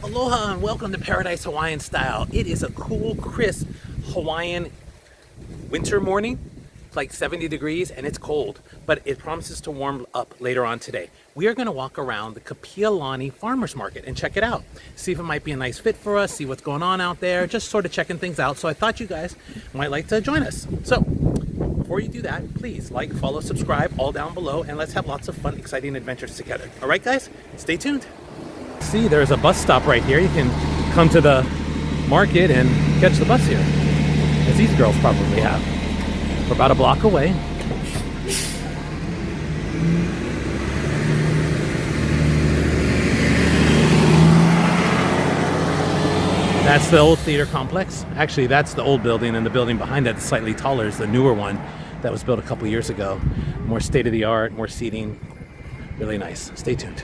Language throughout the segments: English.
Aloha and welcome to Paradise Hawaiian Style. It is a cool, crisp Hawaiian winter morning. It's like 70 degrees and it's cold, but it promises to warm up later on today. We are going to walk around the Kapi'olani Farmers Market and check it out. See if it might be a nice fit for us, see what's going on out there, just sort of checking things out. So I thought you guys might like to join us. So before you do that, please like, follow, subscribe, all down below, and let's have lots of fun, exciting adventures together. All right, guys, stay tuned. See, there's a bus stop right here. You can come to the market and catch the bus here, as these girls probably have. We're about a block away. That's the old theater complex. Actually, that's the old building, and the building behind that is slightly taller is the newer one that was built a couple years ago. More state-of-the-art, more seating. Really nice. Stay tuned.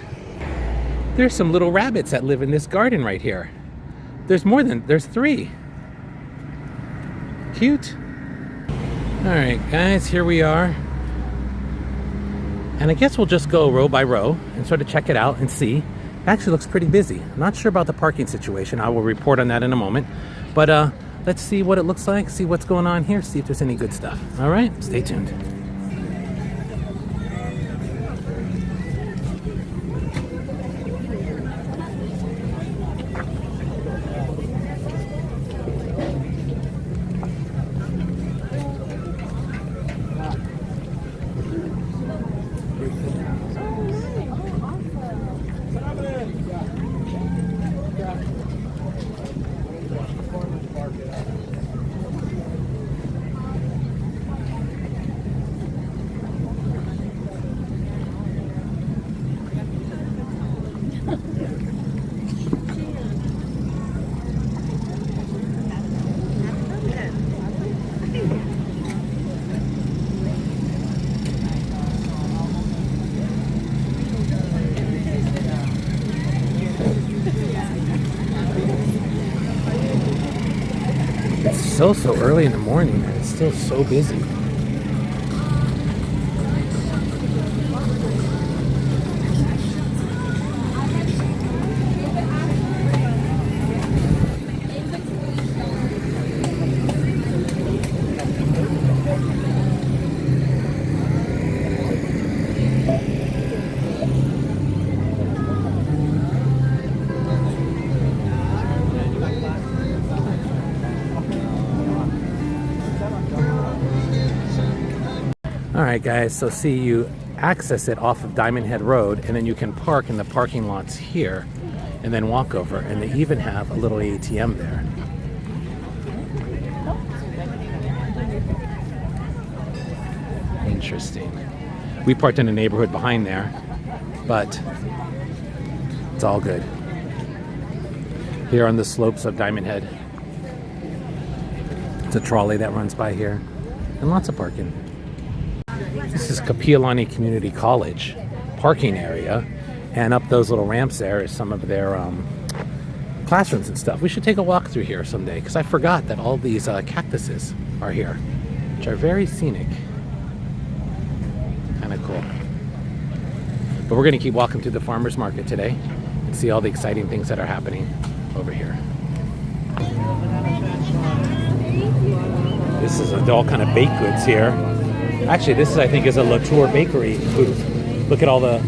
There's some little rabbits that live in this garden right here. There's three. Cute. All right, guys, here we are. And I guess we'll just go row by row and sort of check it out and see. It actually looks pretty busy. I'm not sure about the parking situation. I will report on that in a moment. But let's see what it looks like, see what's going on here, see if there's any good stuff. All right, stay tuned. So early in the morning and it's still so busy. Alright guys, so see, you access it off of Diamond Head Road and then you can park in the parking lots here and then walk over, and they even have a little ATM there. Interesting. We parked in the neighborhood behind there, but it's all good. Here on the slopes of Diamond Head. It's a trolley that runs by here and lots of parking. This is Kapi'olani Community College parking area, and up those little ramps there is some of their classrooms and stuff. We should take a walk through here someday, because I forgot that all these cactuses are here, which are very scenic. Kind of cool. But we're going to keep walking through the farmers market today and see all the exciting things that are happening over here. This is all kind of baked goods here. Actually, this is, I think, is a Latour Bakery booth. Look at all the...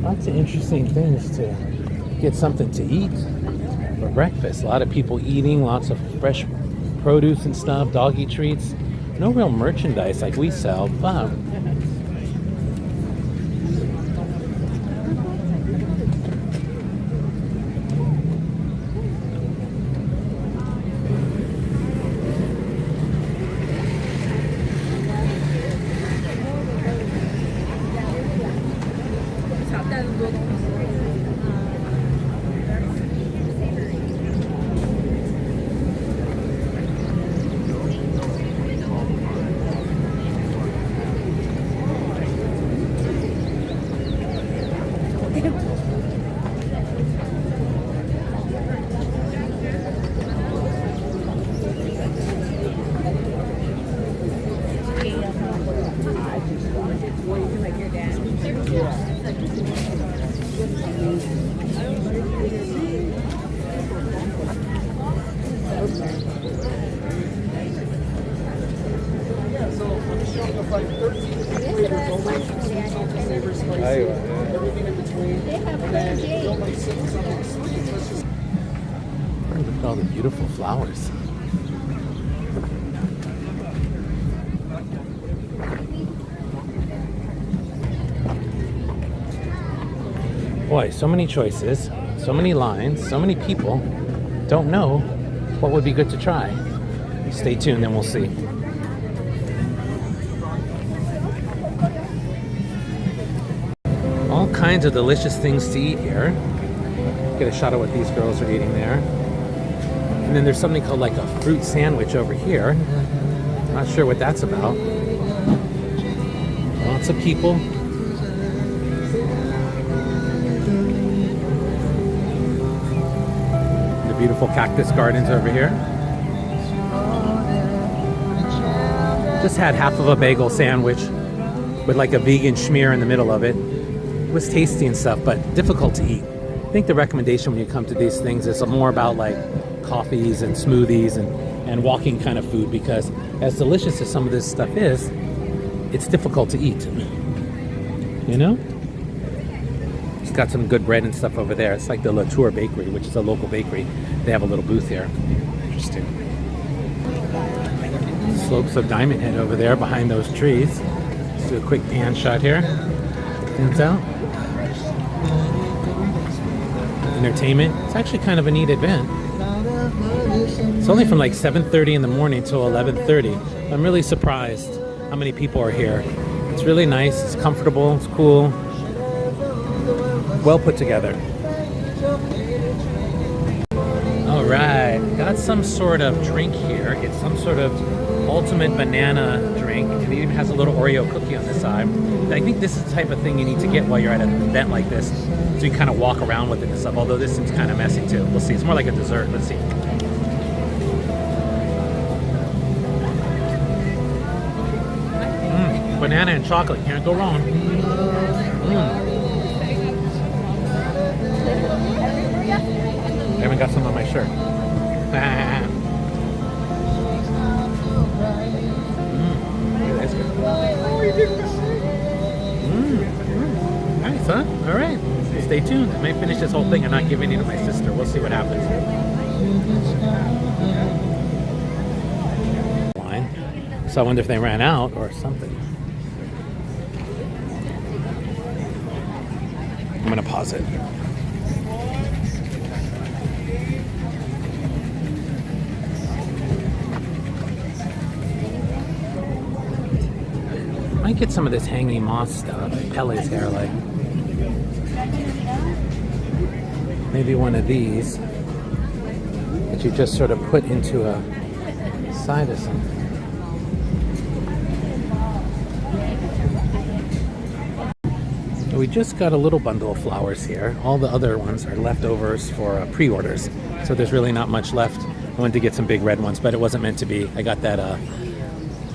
Lots of interesting things to get something to eat for breakfast. A lot of people eating, lots of fresh produce and stuff, doggy treats. No real merchandise like we sell, but Everything in between. look at all the beautiful flowers. Boy, so many choices, so many lines, so many people. Don't know what would be good to try. Stay tuned and we'll see. All kinds of delicious things to eat here. Get a shot of what these girls are eating there. And then there's something called like a fruit sandwich over here. Not sure what that's about. Lots of people. The beautiful cactus gardens over here. Just had half of a bagel sandwich with like a vegan schmear in the middle of it. It was tasty and stuff, but difficult to eat. I think the recommendation when you come to these things is more about like coffees and smoothies and walking kind of food, because as delicious as some of this stuff is, it's difficult to eat. You know? It's got some good bread and stuff over there. It's like the Latour Bakery, which is a local bakery. They have a little booth here. Interesting. Slopes of Diamond Head over there behind those trees. Let's do a quick pan shot here. Things out. Entertainment. It's actually kind of a neat event. It's only from like 7:30 in the morning till 11:30. I'm really surprised how many people are here. It's really nice. It's comfortable. It's cool. Well put together. All right, got some sort of drink here. It's some sort of ultimate banana drink. It even has a little Oreo cookie on the side. And I think this is the type of thing you need to get while you're at an event like this, so you kind of walk around with it and stuff. Although this seems kind of messy too. We'll see. It's more like a dessert. Let's see. Banana and chocolate, can't go wrong. I even got some on my shirt. That's good. Nice, huh? All right. Stay tuned. I might finish this whole thing and not give any to my sister. We'll see what happens. Line. So I wonder if they ran out or something. I'm gonna pause it. Might get some of this hanging moss stuff. Pele's hair, like maybe one of these that you just sort of put into a side of something. We just got a little bundle of flowers here. All the other ones are leftovers for pre-orders, so there's really not much left. I wanted to get some big red ones, but it wasn't meant to be. I got that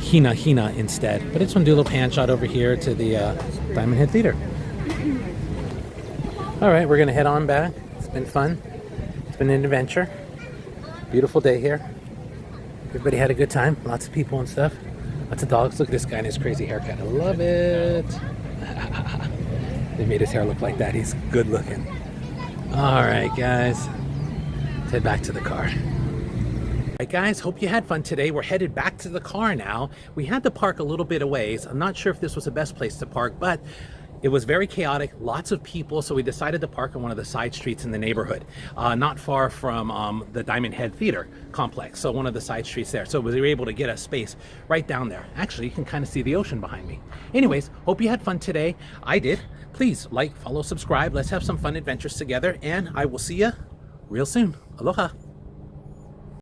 Hina Hina instead. But I just want to do a little pan shot over here to the Diamond Head Theater. All right, we're gonna head on back. It's been fun. It's been an adventure. Beautiful day here. Everybody had a good time. Lots of people and stuff. Lots of dogs. Look at this guy and his crazy haircut. I love it. They made his hair look like that. He's good looking. All right, guys. Let's head back to the car. Alright guys, hope you had fun today. We're headed back to the car now. We had to park a little bit of ways. I'm not sure if this was the best place to park, but it was very chaotic, lots of people, so we decided to park on one of the side streets in the neighborhood, not far from the Diamond Head Theater complex, so one of the side streets there. So we were able to get a space right down there. Actually, you can kind of see the ocean behind me. Anyways, hope you had fun today. I did. Please like, follow, subscribe. Let's have some fun adventures together, and I will see you real soon. Aloha.